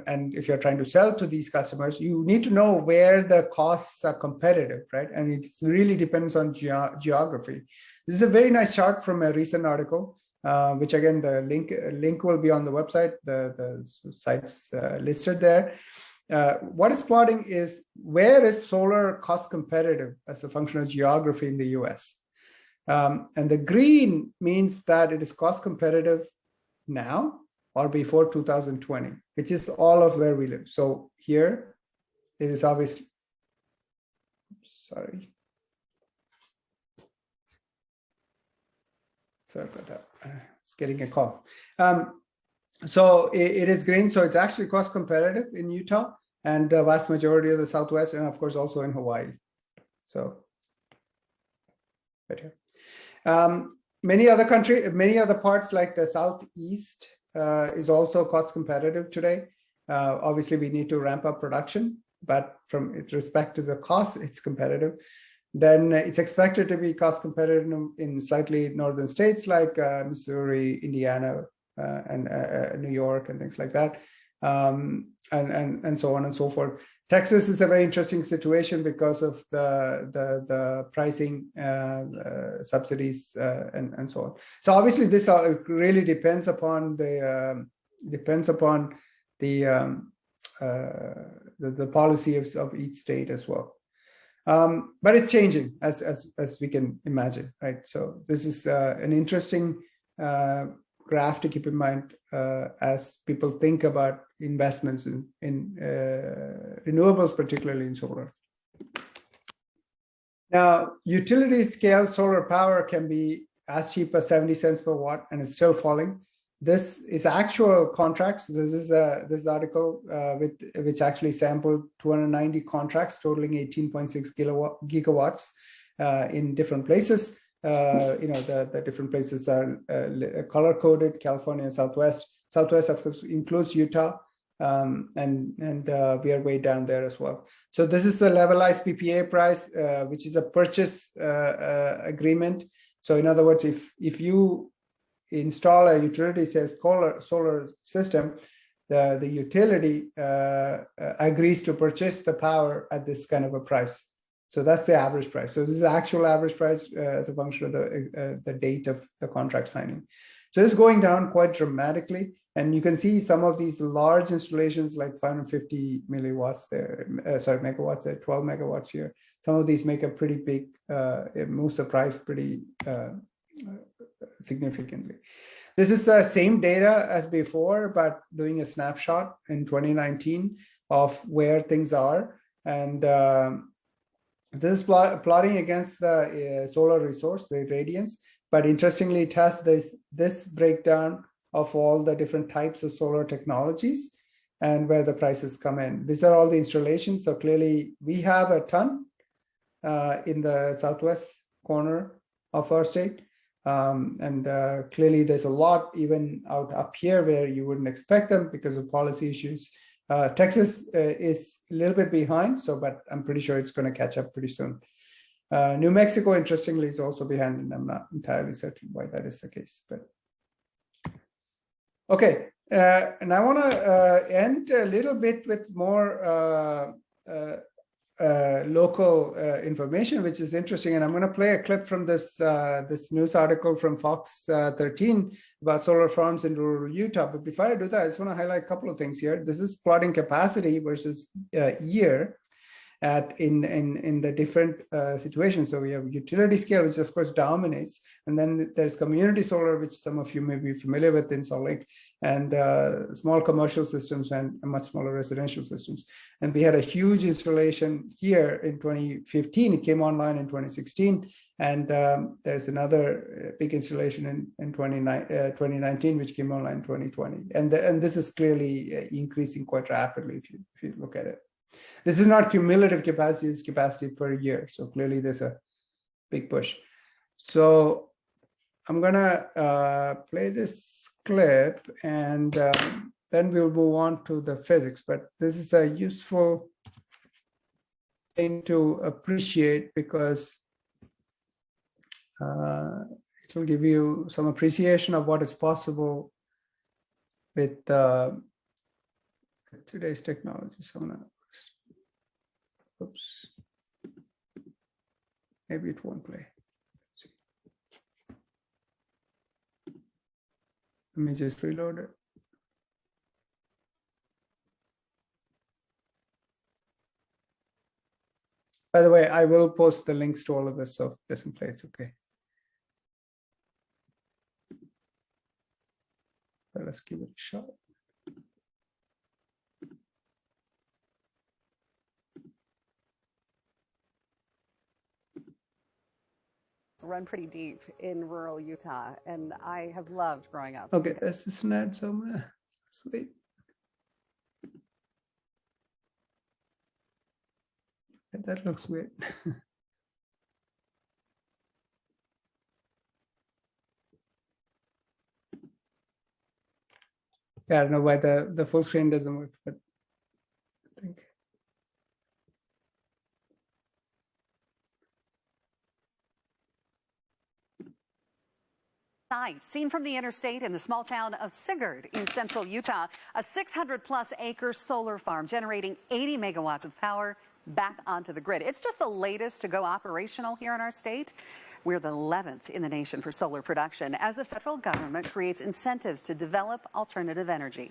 and if you're trying to sell to these customers, you need to know where the costs are competitive, right? And it really depends on geography. This is a very nice chart from a recent article, which again, the link will be on the website. The site's listed there. What it's plotting is where is solar cost competitive as a function of geography in the US. And the green means that it is cost competitive now or before 2020, which is all of where we live. So here it is obviously, sorry about that. It's getting a call. So it is green, so it's actually cost competitive in Utah and the vast majority of the Southwest, and of course also in Hawaii. So right here. Many other parts like the Southeast is also cost competitive today. Obviously, we need to ramp up production, but from respect to the cost, it's competitive. Then it's expected to be cost competitive in slightly northern states like Missouri, Indiana, and New York, and things like that, and so on and so forth. Texas is a very interesting situation because of the pricing subsidies and so on. So obviously, this really depends upon the policy of each state as well. But it's changing as we can imagine, right? So this is an interesting graph to keep in mind as people think about investments in renewables, particularly in solar. Now, utility scale solar power can be as cheap as 70 cents per watt, and it's still falling. This is actual contracts. This is this article which actually sampled 290 contracts totaling 18.6 gigawatts in different places. The different places are color coded: California, Southwest. Southwest, of course, includes Utah, and we are way down there as well. So this is the levelized PPA price, which is a purchase agreement. So in other words, if you install a utility solar system, the utility agrees to purchase the power at this kind of a price. So that's the average price. So this is the actual average price as a function of the date of the contract signing. So it's going down quite dramatically. And you can see some of these large installations like 550 megawatts there, 12 megawatts here. Some of these make a pretty big, it moves the price pretty significantly. This is the same data as before, but doing a snapshot in 2019 of where things are. And this is plotting against the solar resource, the irradiance. But interestingly, it has this breakdown of all the different types of solar technologies and where the prices come in. These are all the installations. So clearly, we have a ton in the southwest corner of our state. Clearly, there's a lot even out up here where you wouldn't expect them because of policy issues. Texas is a little bit behind, but I'm pretty sure it's going to catch up pretty soon. New Mexico, interestingly, is also behind, and I'm not entirely certain why that is the case. But okay, and I want to end a little bit with more local information, which is interesting. And I'm going to play a clip from this news article from Fox 13 about solar farms in rural Utah. But before I do that, I just want to highlight a couple of things here. This is plotting capacity versus year in the different situations. So we have utility scale, which of course dominates, and then there's community solar, which some of you may be familiar with in Salt Lake, and small commercial systems and much smaller residential systems. And we had a huge installation here in 2015. It came online in 2016, and there's another big installation in 2019, which came online in 2020. And this is clearly increasing quite rapidly if you look at it. This is not cumulative capacity, it's capacity per year. So clearly there's a big push. So I'm gonna play this clip, and then we'll move on to the physics. But this is a useful thing to appreciate because it will give you some appreciation of what is possible with Today's technology. So now, oops. Maybe it won't play. Let me just reload it. By the way, I will post the links to all of this, so if it doesn't play, it's okay. But let's give it a shot. Run pretty deep in rural Utah, and I have loved growing up. Okay, this is not so sweet. That looks weird. Yeah, I don't know why the full screen doesn't work, but I think. Seen from the interstate in the small town of Sigurd in central Utah, a 600-plus-acre solar farm generating 80 megawatts of power back onto the grid. It's just the latest to go operational here in our state. We're the 11th in the nation for solar production as the federal government creates incentives to develop alternative energy.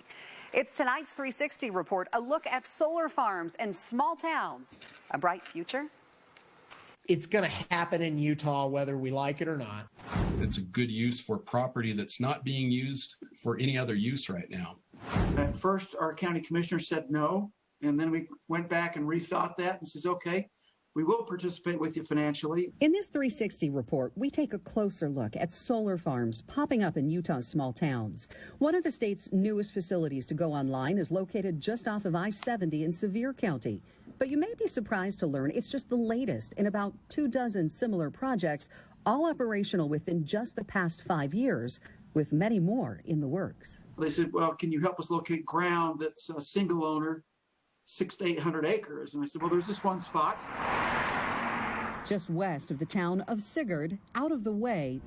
It's tonight's 360 report, a look at solar farms and small towns. A bright future? It's going to happen in Utah whether we like it or not. It's a good use for property that's not being used for any other use right now. At first, our county commissioner said no, and then we went back and rethought that and says, okay, we will participate with you financially. In this 360 report, we take a closer look at solar farms popping up in Utah's small towns. One of the state's newest facilities to go online is located just off of I-70 in Sevier County. But you may be surprised to learn it's just the latest in about 24 similar projects, all operational within just the past 5 years, with many more in the works. They said, well, can you help us locate ground that's a single owner, 600 to 800 acres? And I said, well, there's this one spot. Just west of the town of Sigurd, out of the way,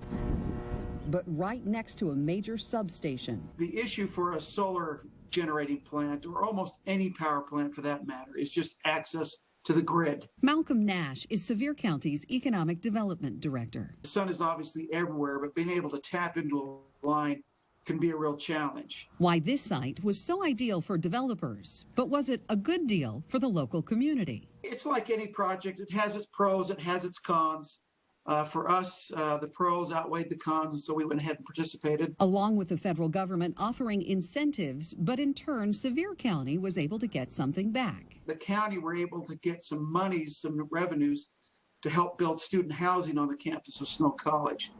but right next to a major substation. The issue for a solar generating plant, or almost any power plant for that matter, is just access to the grid. Malcolm Nash is Sevier County's Economic Development Director. The sun is obviously everywhere, but being able to tap into a line can be a real challenge. Why this site was so ideal for developers, but was it a good deal for the local community? It's like any project. It has its pros, it has its cons. For us, the pros outweighed the cons, and so we went ahead and participated. Along with the federal government offering incentives, but in turn, Sevier County was able to get something back. The county were able to get some monies, some revenues to help build student housing on the campus of Snow College.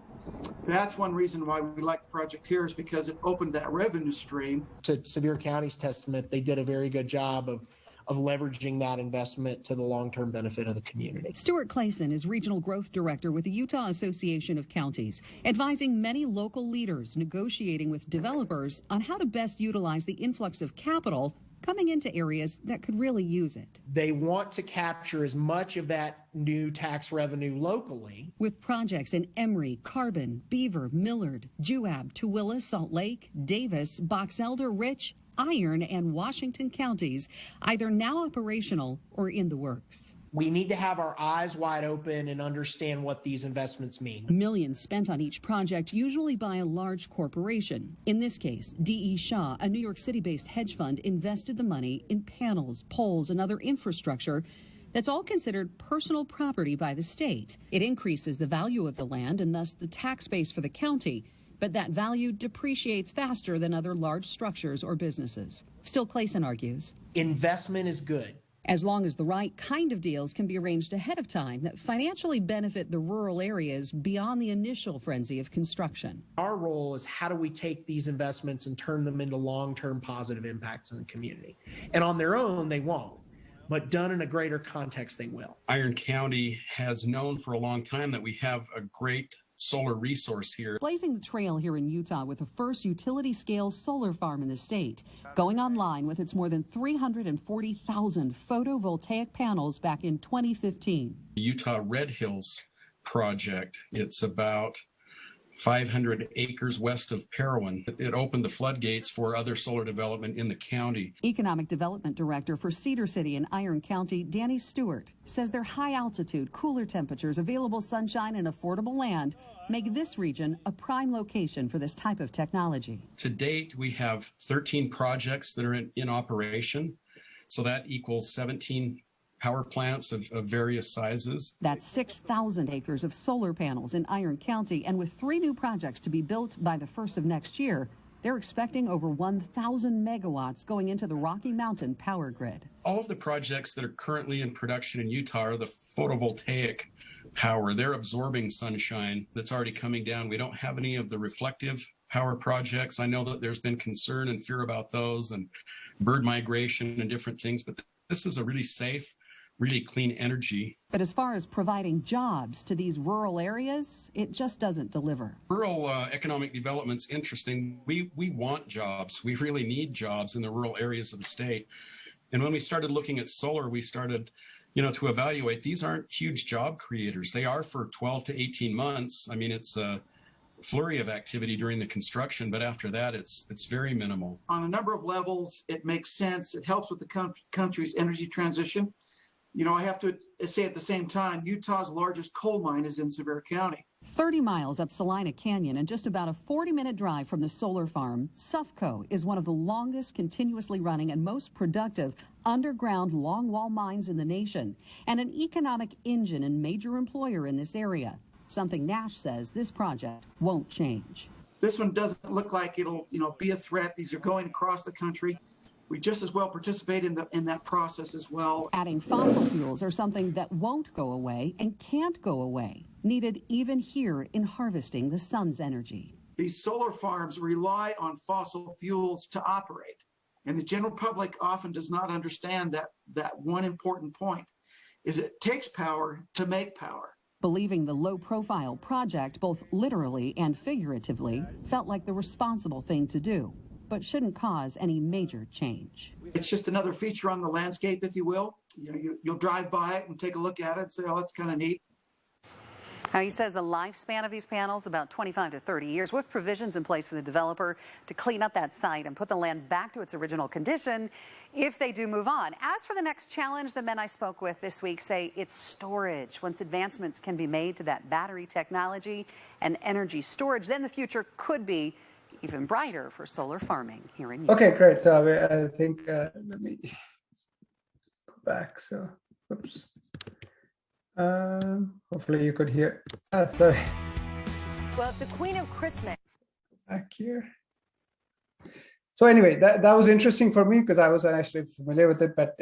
That's one reason why we like the project here, is because it opened that revenue stream. To Sevier County's testament, they did a very good job of leveraging that investment to the long-term benefit of the community. Stuart Clayson is Regional Growth Director with the Utah Association of Counties, advising many local leaders negotiating with developers on how to best utilize the influx of capital coming into areas that could really use it. They want to capture as much of that new tax revenue locally. With projects in Emory, Carbon, Beaver, Millard, Juab, Tooele, Salt Lake, Davis, Box Elder, Rich, Iron, and Washington counties, either now operational or in the works. We need to have our eyes wide open and understand what these investments mean. Millions spent on each project, usually by a large corporation. In this case, D.E. Shaw, a New York City-based hedge fund, invested the money in panels, poles, and other infrastructure that's all considered personal property by the state. It increases the value of the land and thus the tax base for the county, but that value depreciates faster than other large structures or businesses. Still, Clayson argues, investment is good, as long as the right kind of deals can be arranged ahead of time that financially benefit the rural areas beyond the initial frenzy of construction. Our role is how do we take these investments and turn them into long-term positive impacts in the community? And on their own, they won't, but done in a greater context, they will. Iron County has known for a long time that we have a great solar resource here. Blazing the trail here in Utah with the first utility-scale solar farm in the state, going online with its more than 340,000 photovoltaic panels back in 2015. The Utah Red Hills project, it's about 500 acres west of Parowan. It opened the floodgates for other solar development in the county. Economic Development Director for Cedar City in Iron County, Danny Stewart, says their high altitude, cooler temperatures, available sunshine, and affordable land make this region a prime location for this type of technology. To date, we have 13 projects that are in operation. So that equals 17 power plants of various sizes. That's 6,000 acres of solar panels in Iron County, and with 3 new projects to be built by the first of next year, they're expecting over 1,000 megawatts going into the Rocky Mountain power grid. All of the projects that are currently in production in Utah are the photovoltaic power. They're absorbing sunshine that's already coming down. We don't have any of the reflective power projects. I know that there's been concern and fear about those and bird migration and different things, but this is a really safe, really clean energy. But as far as providing jobs to these rural areas, it just doesn't deliver. Rural economic development's interesting. We want jobs. We really need jobs in the rural areas of the state. And when we started looking at solar, we started, to evaluate. These aren't huge job creators. They are for 12 to 18 months. I mean, it's a flurry of activity during the construction, but after that, it's very minimal. On a number of levels, it makes sense. It helps with the country's energy transition. I have to say at the same time, Utah's largest coal mine is in Sevier County. 30 miles up Salina Canyon and just about a 40-minute drive from the solar farm, Sufco is one of the longest continuously running and most productive underground longwall mines in the nation, and an economic engine and major employer in this area, something Nash says this project won't change. This one doesn't look like it'll be a threat. These are going across the country. We just as well participate in that process as well. Adding fossil fuels are something that won't go away and can't go away, needed even here in harvesting the sun's energy. These solar farms rely on fossil fuels to operate, and the general public often does not understand that one important point is it takes power to make power. Believing the low-profile project, both literally and figuratively, felt like the responsible thing to do, but shouldn't cause any major change. It's just another feature on the landscape, if you will. You'll drive by it and take a look at it and say, oh, that's kind of neat. Now, he says the lifespan of these panels, about 25 to 30 years, with provisions in place for the developer to clean up that site and put the land back to its original condition if they do move on. As for the next challenge, the men I spoke with this week say it's storage. Once advancements can be made to that battery technology and energy storage, then the future could be even brighter for solar farming here in Utah. Okay, great. So I think, let me go back. So, oops. Hopefully you could hear. Sorry. Well, the Queen of Christmas. Back here. So anyway, that was interesting for me because I was actually familiar with it, but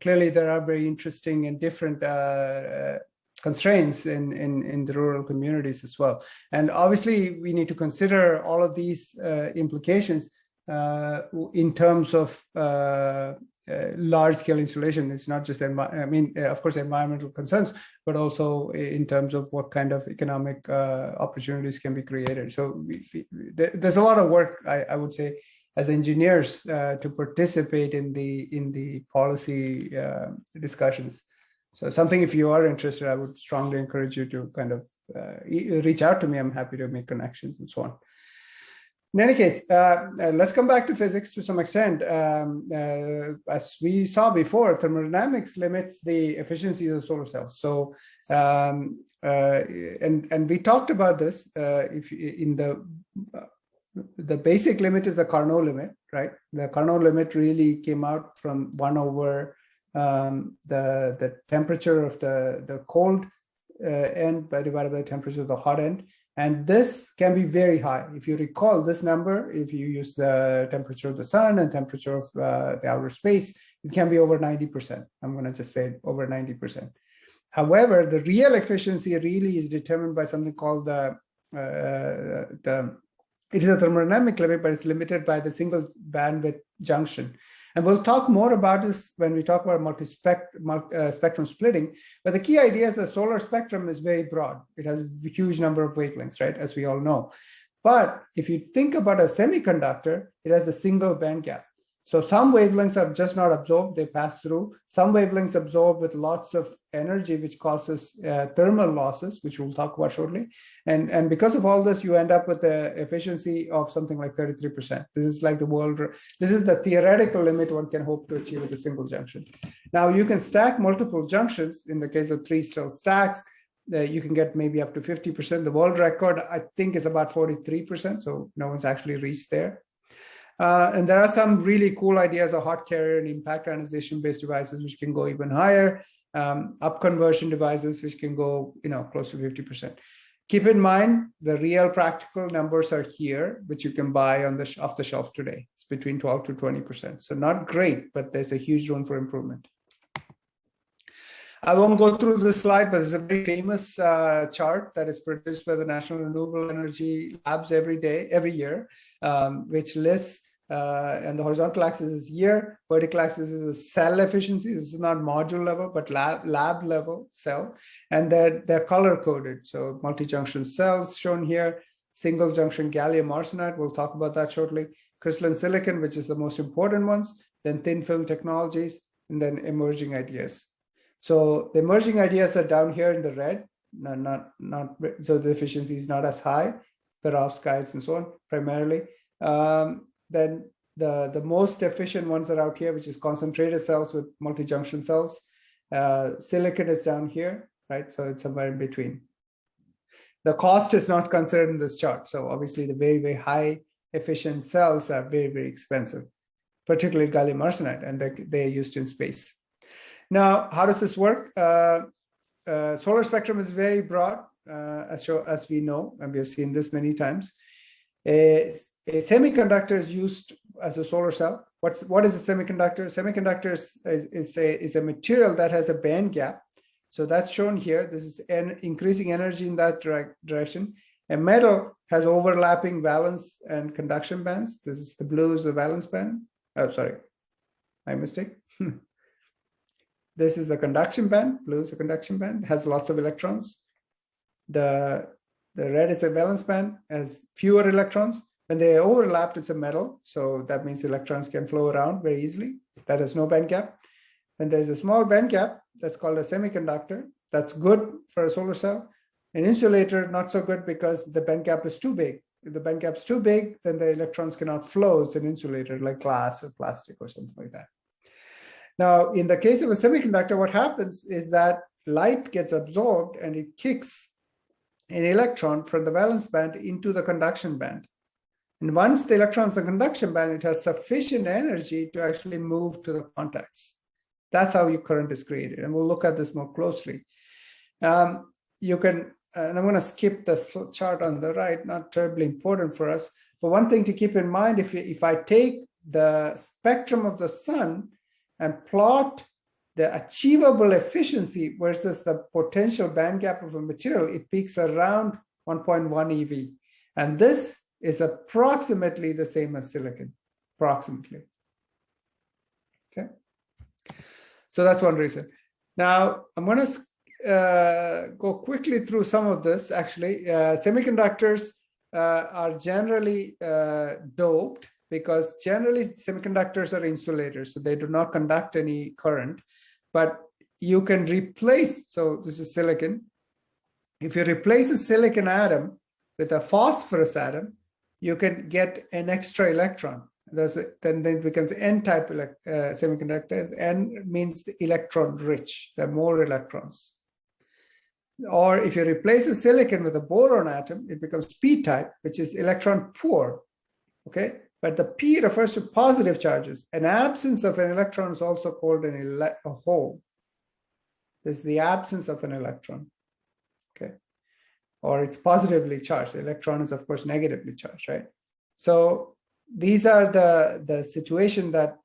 clearly there are very interesting and different constraints in the rural communities as well. And obviously we need to consider all of these implications in terms of large-scale installation. It's not just, of course, environmental concerns, but also in terms of what kind of economic opportunities can be created. So there's a lot of work, I would say, as engineers to participate in the policy discussions. So something, if you are interested, I would strongly encourage you to kind of reach out to me. I'm happy to make connections and so on. In any case, let's come back to physics to some extent. As we saw before, thermodynamics limits the efficiency of solar cells. So, and we talked about this. If in the basic limit is the Carnot limit, right? The Carnot limit really came out from 1 over the temperature of the cold end divided by the temperature of the hot end. And this can be very high. If you recall this number, if you use the temperature of the sun and temperature of the outer space, it can be over 90%. I'm going to just say over 90%. However, the real efficiency really is determined by something called it is a thermodynamic limit, but it's limited by the single bandwidth junction. And we'll talk more about this when we talk about spectrum splitting. But the key idea is the solar spectrum is very broad. It has a huge number of wavelengths, right, as we all know. But if you think about a semiconductor, it has a single band gap. So some wavelengths are just not absorbed, they pass through. Some wavelengths absorb with lots of energy, which causes thermal losses, which we'll talk about shortly. And because of all this, you end up with the efficiency of something like 33%. This is like this is the theoretical limit one can hope to achieve with a single junction. Now you can stack multiple junctions. In the case of 3 cell stacks, you can get maybe up to 50%. The world record, I think, is about 43%. So no one's actually reached there. And there are some really cool ideas of hot carrier and impact ionization based devices, which can go even higher. Up conversion devices, which can go, close to 50%. Keep in mind, the real practical numbers are here, which you can buy off the shelf today. It's between 12 to 20%. So not great, but there's a huge room for improvement. I won't go through this slide, but it's a very famous chart that is produced by the National Renewable Energy Labs every year, which lists, and the horizontal axis is year, vertical axis is the cell efficiency. This is not module level, but lab level cell, and they're color coded. So multi-junction cells shown here, single junction gallium arsenide. We'll talk about that shortly. Crystalline silicon, which is the most important ones, then thin film technologies, and then emerging ideas. So the emerging ideas are down here in the red, so the efficiency is not as high, perovskites and so on, primarily. Then the most efficient ones are out here, which is concentrated cells with multi-junction cells. Silicon is down here, right? So it's somewhere in between. The cost is not considered in this chart. So obviously the very, very high efficient cells are very, very expensive, particularly gallium arsenide, and they're used in space. Now, how does this work? Solar spectrum is very broad, as we know, and we have seen this many times. A semiconductor is used as a solar cell. What is a semiconductor? Semiconductor is a material that has a band gap. So that's shown here. This is increasing energy in that direction. A metal has overlapping valence and conduction bands. This is the blue is the valence band. Oh, sorry, my mistake. This is the conduction band. Blue is the conduction band. It has lots of electrons. The red is a valence band, has fewer electrons. When they overlap, it's a metal. So that means electrons can flow around very easily. That has no band gap. And there's a small band gap that's called a semiconductor. That's good for a solar cell. An insulator, not so good because the band gap is too big. If the band gap is too big, then the electrons cannot flow. It's an insulator like glass or plastic or something like that. Now, in the case of a semiconductor, what happens is that light gets absorbed and it kicks an electron from the valence band into the conduction band. And once the electron is in the conduction band, it has sufficient energy to actually move to the contacts. That's how your current is created. And we'll look at this more closely. You can, and I'm going to skip the chart on the right, not terribly important for us. But one thing to keep in mind, if I take the spectrum of the sun and plot the achievable efficiency versus the potential band gap of a material, it peaks around 1.1 eV. And this is approximately the same as silicon, approximately. Okay. So that's one reason. Now, I'm going to go quickly through some of this, actually. Semiconductors are generally doped, because generally semiconductors are insulators, so they do not conduct any current. But you can replace, so this is silicon. If you replace a silicon atom with a phosphorus atom, you can get an extra electron. Then it becomes N-type semiconductors. N means electron rich, there are more electrons. Or if you replace a silicon with a boron atom, it becomes P-type, which is electron poor, okay? But the P refers to positive charges. An absence of an electron is also called a hole. This is the absence of an electron, okay? Or it's positively charged. The electron is, of course, negatively charged, right? So these are the situation that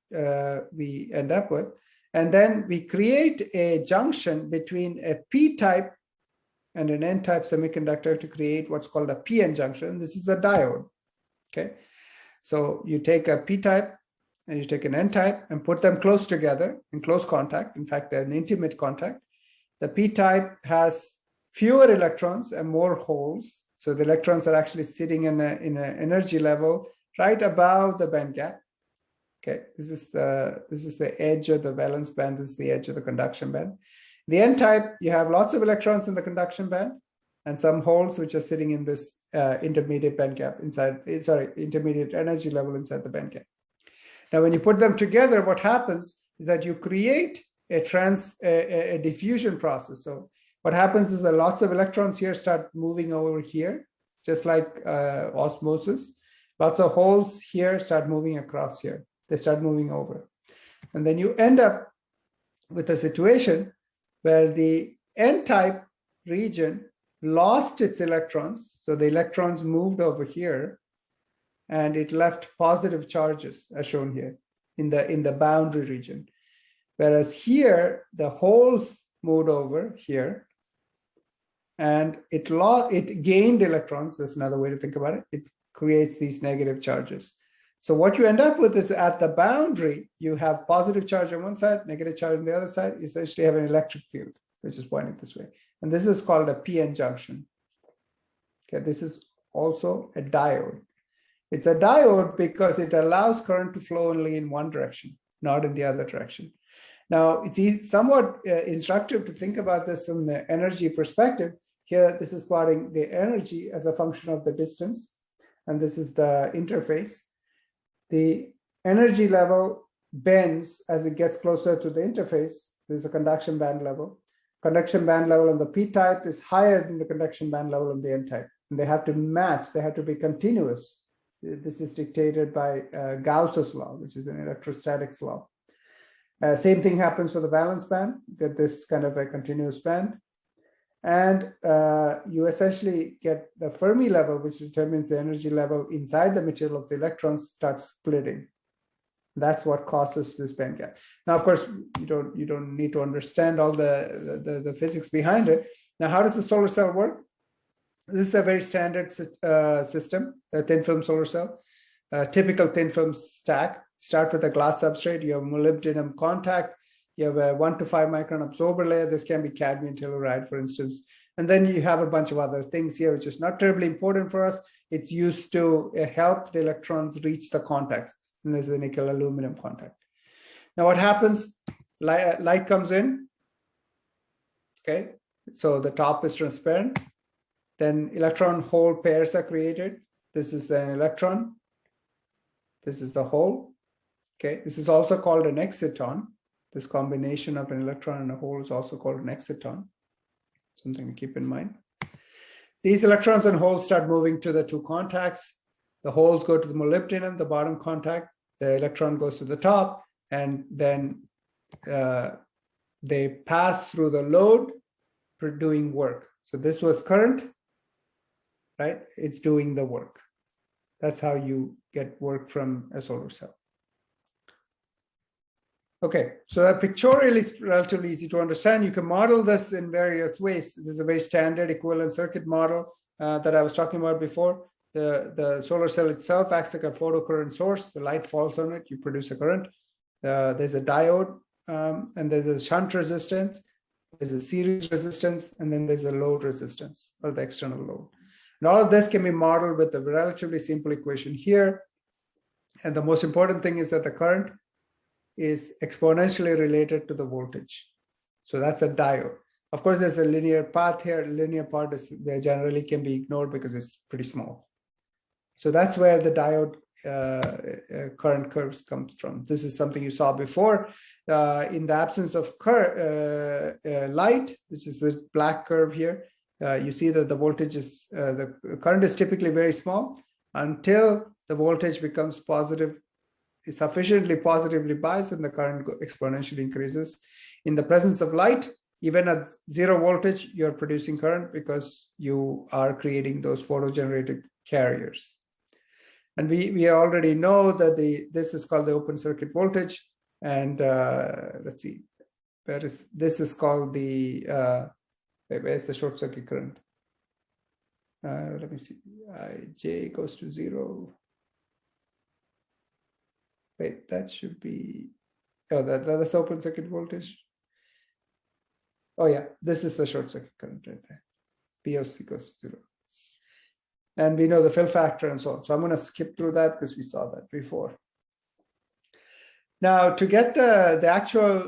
we end up with. And then we create a junction between a P-type and an N-type semiconductor to create what's called a pn-junction. This is a diode, okay? So you take a P-type and you take an N-type and put them close together in close contact. In fact, they're in intimate contact. The P-type has fewer electrons and more holes. So the electrons are actually sitting in an energy level right above the band gap. Okay, this is the edge of the valence band. This is the edge of the conduction band. The n-type, you have lots of electrons in the conduction band and some holes which are sitting in this intermediate band gap intermediate energy level inside the band gap. Now, when you put them together, what happens is that you create a diffusion process. So what happens is that lots of electrons here start moving over here, just like osmosis. Lots of holes here start moving across here. They start moving over. And then you end up with a situation where the n-type region lost its electrons. So the electrons moved over here and it left positive charges as shown here in the boundary region. Whereas here, the holes moved over here and it gained electrons. That's another way to think about it. It creates these negative charges. So what you end up with is at the boundary, you have positive charge on one side, negative charge on the other side. You essentially have an electric field, which is pointing this way. And this is called a pn-junction. Okay, this is also a diode. It's a diode because it allows current to flow only in one direction, not in the other direction. Now, it's somewhat instructive to think about this from the energy perspective. Here, this is plotting the energy as a function of the distance, and this is the interface. The energy level bends as it gets closer to the interface. This is a conduction band level. Conduction band level on the p-type is higher than the conduction band level on the n-type. And they have to match, they have to be continuous. This is dictated by Gauss's law, which is an electrostatics law. Same thing happens for the valence band. You get this kind of a continuous band. And you essentially get the Fermi level, which determines the energy level inside the material of the electrons, starts splitting. That's what causes this band gap. Now, of course, you don't need to understand all the physics behind it. Now, how does the solar cell work? This is a very standard system, a thin film solar cell, typical thin film stack. Start with a glass substrate. You have molybdenum contact. You have a 1 to 5 micron absorber layer. This can be cadmium telluride, for instance. And then you have a bunch of other things here, which is not terribly important for us. It's used to help the electrons reach the contacts. And there's a nickel aluminum contact. Now what happens? Light comes in. Okay, so the top is transparent. Then electron hole pairs are created. This is an electron. This is the hole. Okay, this is also called an exciton. This combination of an electron and a hole is also called an exciton. Something to keep in mind. These electrons and holes start moving to the two contacts. The holes go to the molybdenum, the bottom contact. The electron goes to the top, and then they pass through the load for doing work. So this was current, right? It's doing the work. That's how you get work from a solar cell. Okay, so that pictorially is relatively easy to understand. You can model this in various ways. There's a very standard equivalent circuit model that I was talking about before. The solar cell itself acts like a photocurrent source. The light falls on it, you produce a current. There's a diode, and there's a shunt resistance, there's a series resistance, and then there's a load resistance, or the external load. And all of this can be modeled with a relatively simple equation here. And the most important thing is that the current is exponentially related to the voltage. So that's a diode. Of course, there's a linear path here. Linear part is there generally can be ignored because it's pretty small. So that's where the diode current curves comes from. This is something you saw before. In the absence of light, which is the black curve here, you see that the voltage is, the current is typically very small until the voltage becomes positive, is sufficiently positively biased, and the current exponentially increases. In the presence of light, even at 0 voltage, you're producing current because you are creating those photogenerated carriers. And we already know that this is called the open circuit voltage. And let's see, this is called the, where's the short circuit current? Let me see, J goes to 0. Wait, that should be, oh, that's open circuit voltage. Oh yeah, this is the short circuit current right there. POC goes to 0. And we know the fill factor and so on. So I'm going to skip through that because we saw that before. Now, to get the actual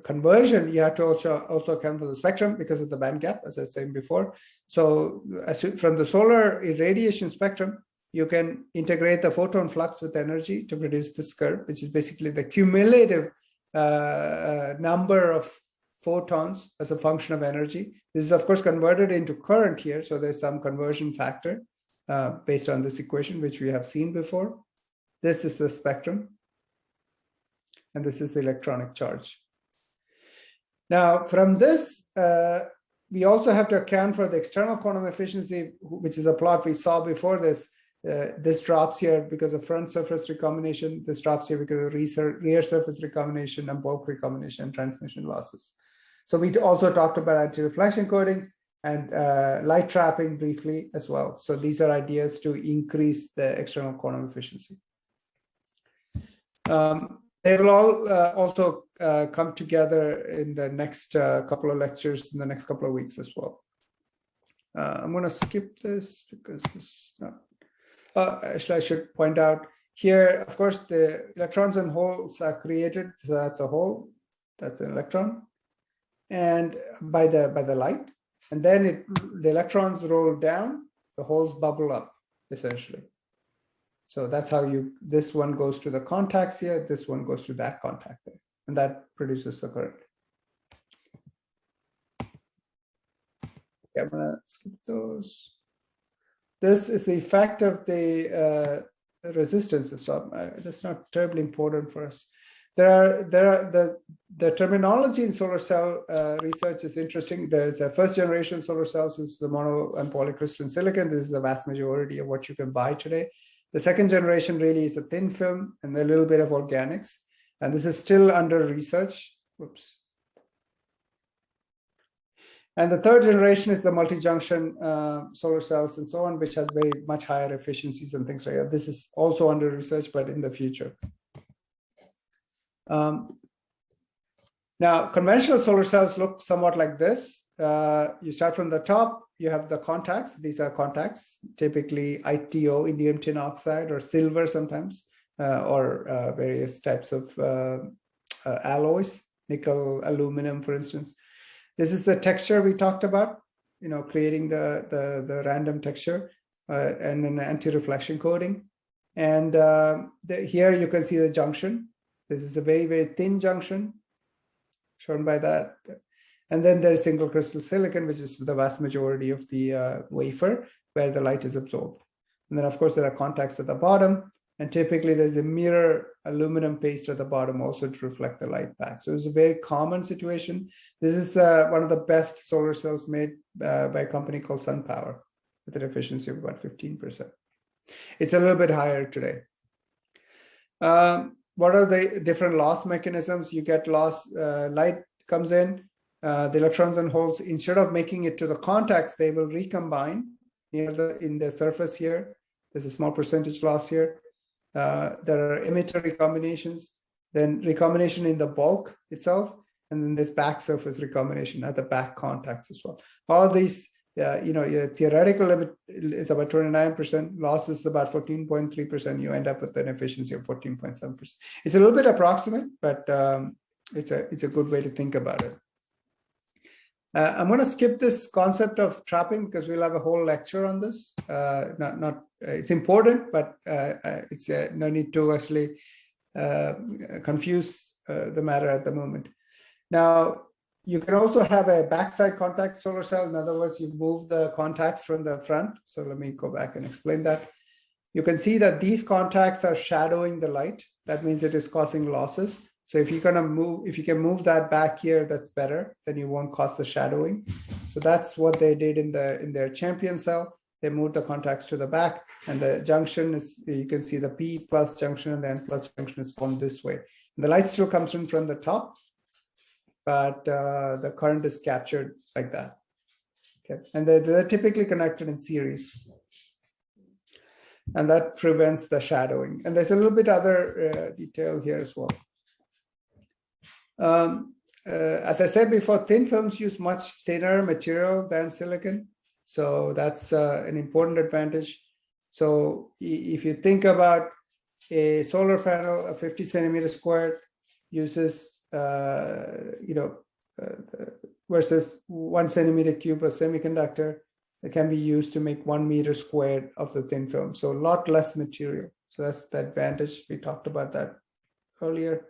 conversion, you have to also account for the spectrum because of the band gap, as I was saying before. So from the solar irradiation spectrum, you can integrate the photon flux with energy to produce this curve, which is basically the cumulative number of photons as a function of energy. This is, of course, converted into current here. So there's some conversion factor based on this equation, which we have seen before. This is the spectrum, and this is the electronic charge. Now, from this, we also have to account for the external quantum efficiency, which is a plot we saw before this. This drops here because of front surface recombination. This drops here because of rear surface recombination and bulk recombination and transmission losses. So we also talked about anti-reflection coatings and light trapping briefly as well. So these are ideas to increase the external quantum efficiency. They will all also come together in the next couple of lectures in the next couple of weeks as well. I'm going to skip this because this is not. Actually, I should point out here, of course, the electrons and holes are created. So that's a hole, that's an electron, and by the light, and then the electrons roll down, the holes bubble up essentially. So that's how this one goes to the contacts here, this one goes to that contact there, and that produces the current. Okay, I'm gonna skip those. This is the effect of the resistances. So that's not terribly important for us. The terminology in solar cell research is interesting. There's a first generation solar cells, which is the mono and polycrystalline silicon. This is the vast majority of what you can buy today. The second generation really is a thin film and a little bit of organics. And this is still under research. Whoops. And the third generation is the multi-junction solar cells and so on, which has very much higher efficiencies and things like that. This is also under research, but in the future. Now, conventional solar cells look somewhat like this. You start from the top, you have the contacts. These are contacts, typically ITO, indium tin oxide, or silver sometimes, or various types of alloys, nickel, aluminum, for instance. This is the texture we talked about, creating the random texture and an anti-reflection coating. And here you can see the junction. This is a very, very thin junction shown by that. And then there's single crystal silicon, which is the vast majority of the wafer where the light is absorbed. And then, of course, there are contacts at the bottom. And typically, there's a mirror aluminum paste at the bottom also to reflect the light back. So it's a very common situation. This is one of the best solar cells made by a company called SunPower with an efficiency of about 15%. It's a little bit higher today. What are the different loss mechanisms? You get loss, light comes in, the electrons and holes, instead of making it to the contacts, they will recombine in the surface here. There's a small percentage loss here. There are emitter recombinations, then recombination in the bulk itself, and then this back surface recombination at the back contacts as well. All these, your theoretical limit is about 29%, loss is about 14.3%. You end up with an efficiency of 14.7%. It's a little bit approximate, but it's a good way to think about it. I'm going to skip this concept of trapping because we'll have a whole lecture on this. It's important, but it's no need to actually confuse the matter at the moment. Now, you can also have a backside contact solar cell. In other words, you move the contacts from the front. So let me go back and explain that. You can see that these contacts are shadowing the light. That means it is causing losses. So if you can move that back here, that's better. Then you won't cause the shadowing. So that's what they did in their champion cell. They moved the contacts to the back, and the junction is, you can see the P plus junction and the N plus junction is formed this way. And the light still comes in from the top, but the current is captured like that. Okay, and they're typically connected in series. And that prevents the shadowing. And there's a little bit other detail here as well. As I said before, thin films use much thinner material than silicon. So that's an important advantage. So if you think about a solar panel, a 50 centimeter squared, uses versus 1 centimeter cube of semiconductor that can be used to make 1 meter squared of the thin film. So a lot less material. So that's the advantage. We talked about that earlier.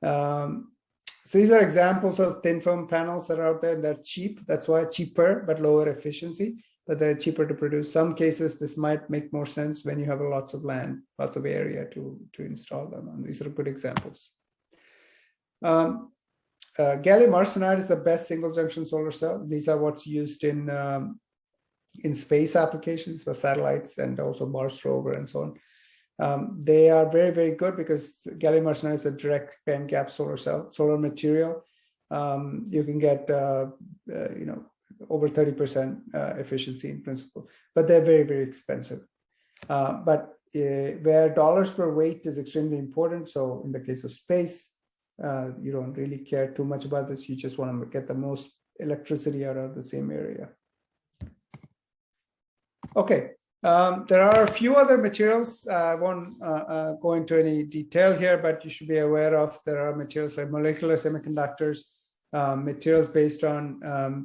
So these are examples of thin film panels that are out there. They're cheap. That's why cheaper, but lower efficiency. But they're cheaper to produce. Some cases, this might make more sense when you have lots of land, lots of area to install them. And these are good examples. Gallium arsenide is the best single junction solar cell. These are what's used in space applications for satellites and also Mars rover and so on. They are very, very good because gallium arsenide is a direct band gap solar material. You can get over 30% efficiency in principle, but they're very, very expensive. But where dollars per weight is extremely important. So in the case of space, you don't really care too much about this. You just want to get the most electricity out of the same area. Okay. There are a few other materials. I won't go into any detail here, but you should be aware of there are materials like molecular semiconductors, materials based on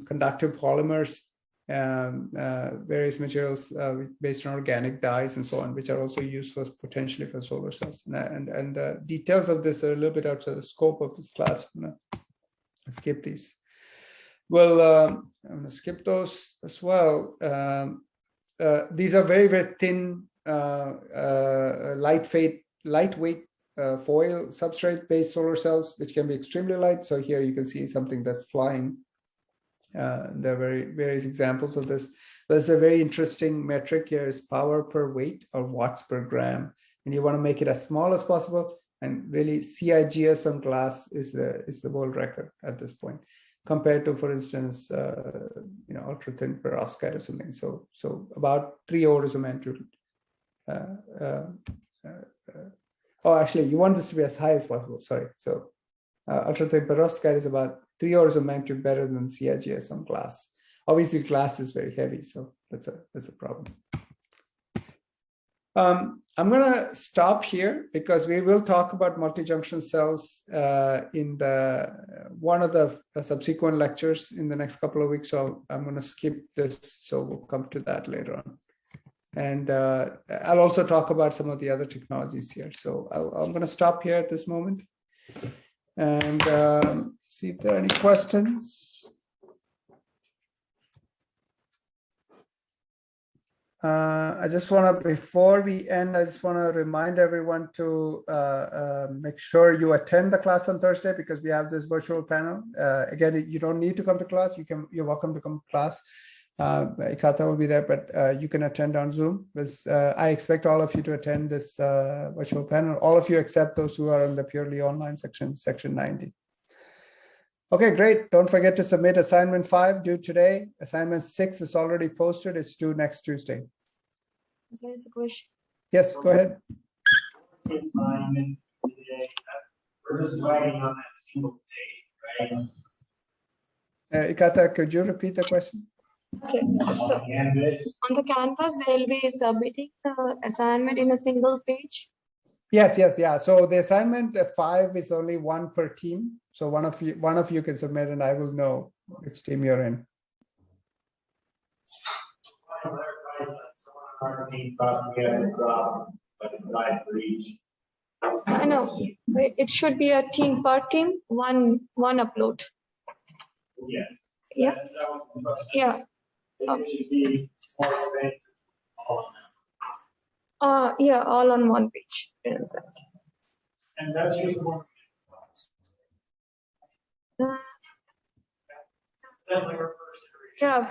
conductive polymers, various materials based on organic dyes and so on, which are also used potentially for solar cells. And the details of this are a little bit outside the scope of this class. I'm going to skip these. Well, I'm going to skip those as well. These are very, very thin, lightweight foil substrate-based solar cells, which can be extremely light. So here you can see something that's flying. There are various examples of this. There's a very interesting metric here is power per weight or watts per gram. And you want to make it as small as possible. And really CIGS on glass is the world record at this point, compared to, for instance, ultra thin perovskite or something. So about 3 orders of magnitude. Actually, you want this to be as high as possible. Sorry. So ultra thin perovskite is about 3 orders of magnitude better than CIGS on glass. Obviously, glass is very heavy, so that's a problem. I'm going to stop here because we will talk about multi-junction cells in one of the subsequent lectures in the next couple of weeks. So I'm going to skip this. So we'll come to that later on. And I'll also talk about some of the other technologies here. So I'm going to stop here at this moment and see if there are any questions. Before we end, I just want to remind everyone to make sure you attend the class on Thursday because we have this virtual panel. Again, you don't need to come to class. You're welcome to come to class. Ikata will be there, but you can attend on Zoom. I expect all of you to attend this virtual panel. All of you except those who are in the purely online section 90. Okay, great. Don't forget to submit assignment 5 due today. Assignment 6 is already posted. It's due next Tuesday. There is a question. Yes, go ahead. Assignment today. We're just writing on that single page, right? Ikata, could you repeat the question? Okay. So on the Canvas, they'll be submitting the assignment in a single page. Yes. So the assignment 5 is only one per team. So one of you can submit, and I will know which team you're in. Our team thought we had a drop, but it's not for each. I know it should be a team per team, one upload. Yes. Yeah. Yeah. It should be more expensive. Yeah, all on one page. Yes. And that's just one. That's like our first iteration. Yeah.